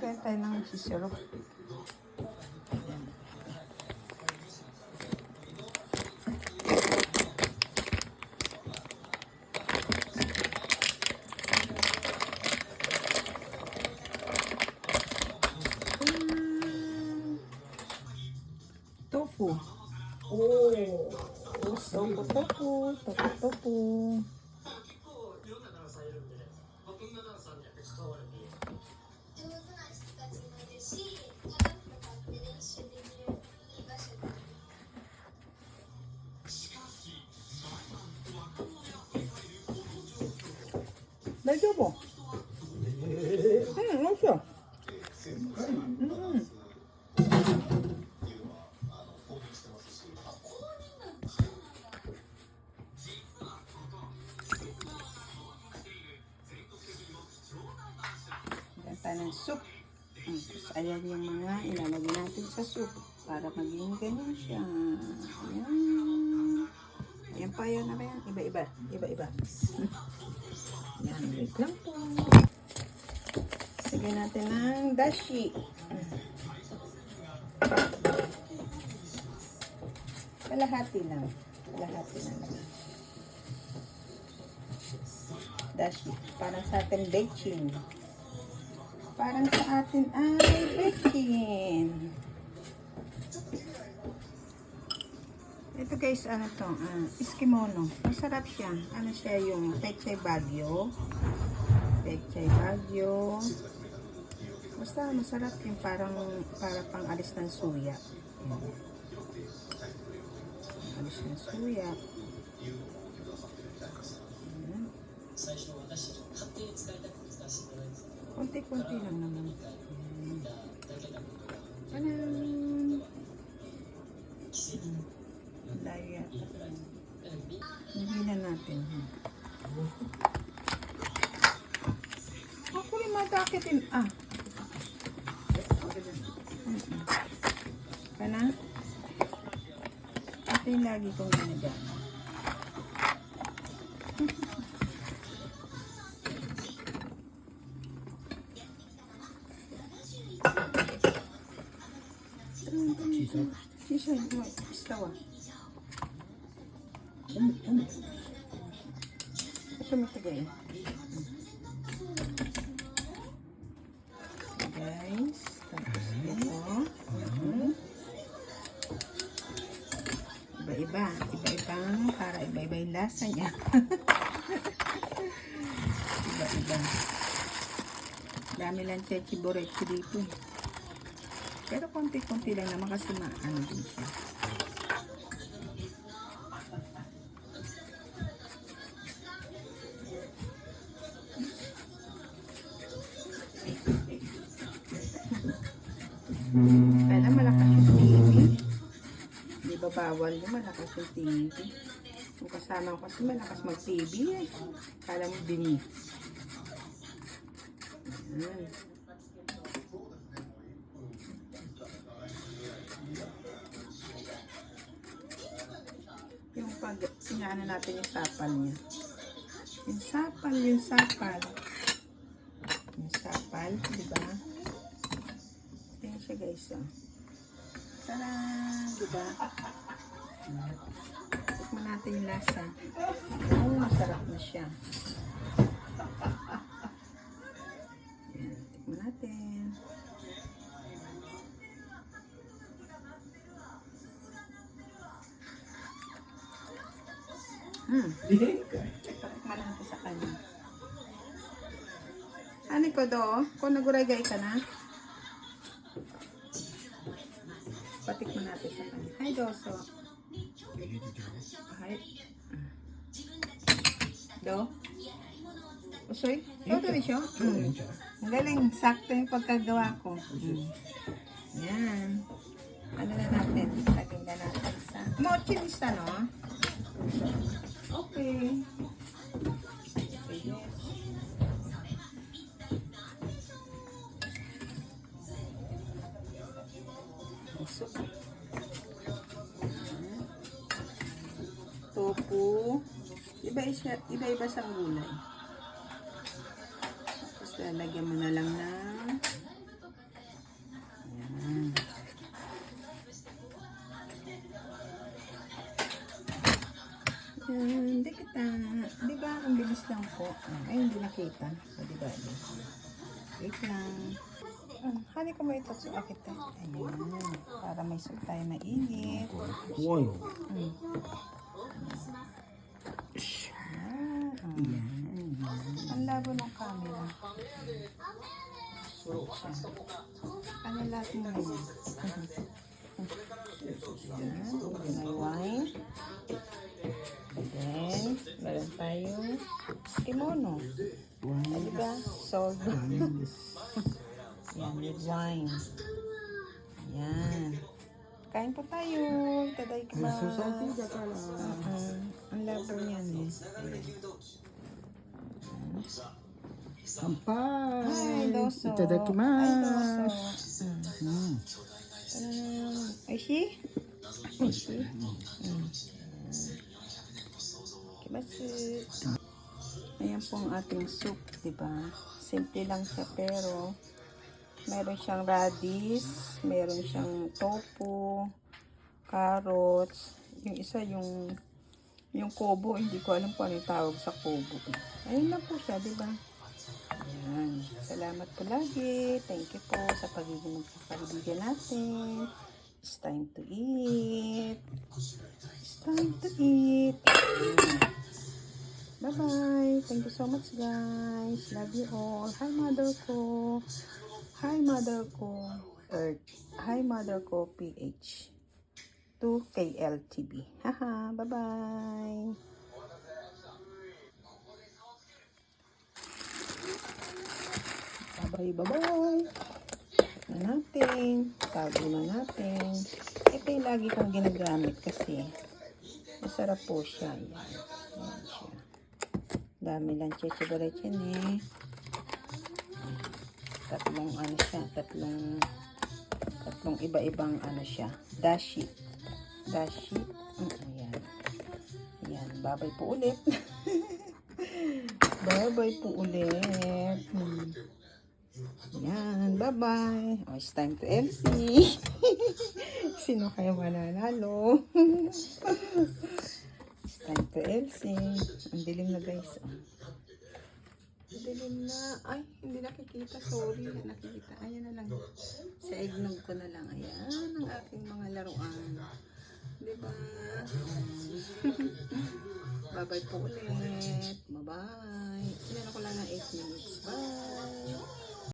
Lagyan tayo ng sisiro. Tofu. Oh, tofu. Medyo po. Ano siya? Tayo ng soup. Tapos ayan yung mga ilalagay natin sa soup para maging ganyan siya. Ayan. Ayan pa yun. Iba-iba. Yan, wait lang po. Sige natin ng dashi. Kalahati lang. Dashi. Parang sa atin baking. Parang sa atin ay baking. Ito guys, ano to? Eskimono. Masarap siya. Ano siya yung pechay bagyo. Basta masarap yung para pang alis ng suya. Alis ng suya. Konti-konti lang naman. Tanan! Layo yata. Hindi na natin. Ako rin matakitin. Kana? Ito yung lagi kong ginagana. Istawa. Ito matagay. Guys, tapos ito. Iba-iba para iba-iba yung lasa niya. Iba-iba. Dami lang chichiborechi dito. Pero konti-konti lang naman kasi maano din siya. Kaya malakas yung TV. Di ba bawal yung malakas yung TV? Yung kasama ko kasi malakas mag-TV eh. Kala mo dini. Yung pag sinana natin yung sapal niya. Yung sapal, di ba? Ayan siya guys, oh. Tada! Di ba? Tikman natin yung lasa. Oh, masarap na siya. Ayan, tikman natin. Tikman natin sa kanya. Ano ko do? Kung naguragay ka na? Patikman natin sa kanya. Hi, Doso. Hi. Do? Usoy? Todo rin siya? Ang galing. Sakto yung pagkagawa ko. Yan. Ano na natin? Lagyan na natin sa... Mochinista, no? Okay. Tofu. Iba-iba siyang gulay. Tapos lalagyan mo na lang ng nakita. Di ba? Ang bilis lang po. Ay, hindi nakita. O, di ba? Wait lang. Hali ko may touch akit eh. Ayan. Para may suit tayo mainit. Wow. Ayan. Ang labo ng camera. Ano lahat mo na yan? Ayan. Then may wine. And then, meron tayong kimono. Ay, diba? Sold. Yan, with wine. Yan. Kain po tayo. Taday ka ba? Ang labo niyan eh. Kampai. Ay, doso. Itadakimasu. Ay, doso. Oishi? Oishi? Kimasu. Ayan po ang ating soup, diba? Simple lang siya pero meron siyang radish, meron siyang tofu, carrots. Yung isa yung kobo, hindi ko alam kung ano yung tawag sa kobo. Ayun lang po siya, diba? Ayan. Salamat po lagi. Thank you po sa pagiging magkakaibigan natin. It's time to eat. It's time to eat. Bye-bye. Thank you so much, guys. Love you all. Hi, mother ko. Hi, mother ko. Earth. Hi, mother ko. PH. 2KLTV. Haha. Bye-bye. Bye-bye. Na natin. Tago na natin. Ito yung lagi kong ginagamit kasi masarap po siya. Yan. Yan siya. Dami lang chichibaret yan eh. Tatlong ano siya. Tatlong iba-ibang ano siya. Dashi. Dashi. Ayan. Ayan. Babay po ulit. Bye-bye po ulit. Yan, bye-bye. Oh, it's time to LC. Sino kayo mananalo? It's time to LC. Ang dilim na, guys. Oh. Ang dilim na. Ay, hindi nakikita. Sorry, hindi nakikita. Ayan na lang. Sa eggnog ko na lang. Ayan, ang aking mga laruan. Diba? Bye-bye po ulit. Bye-bye. Meron ko lang ng 8 minutes. Bye.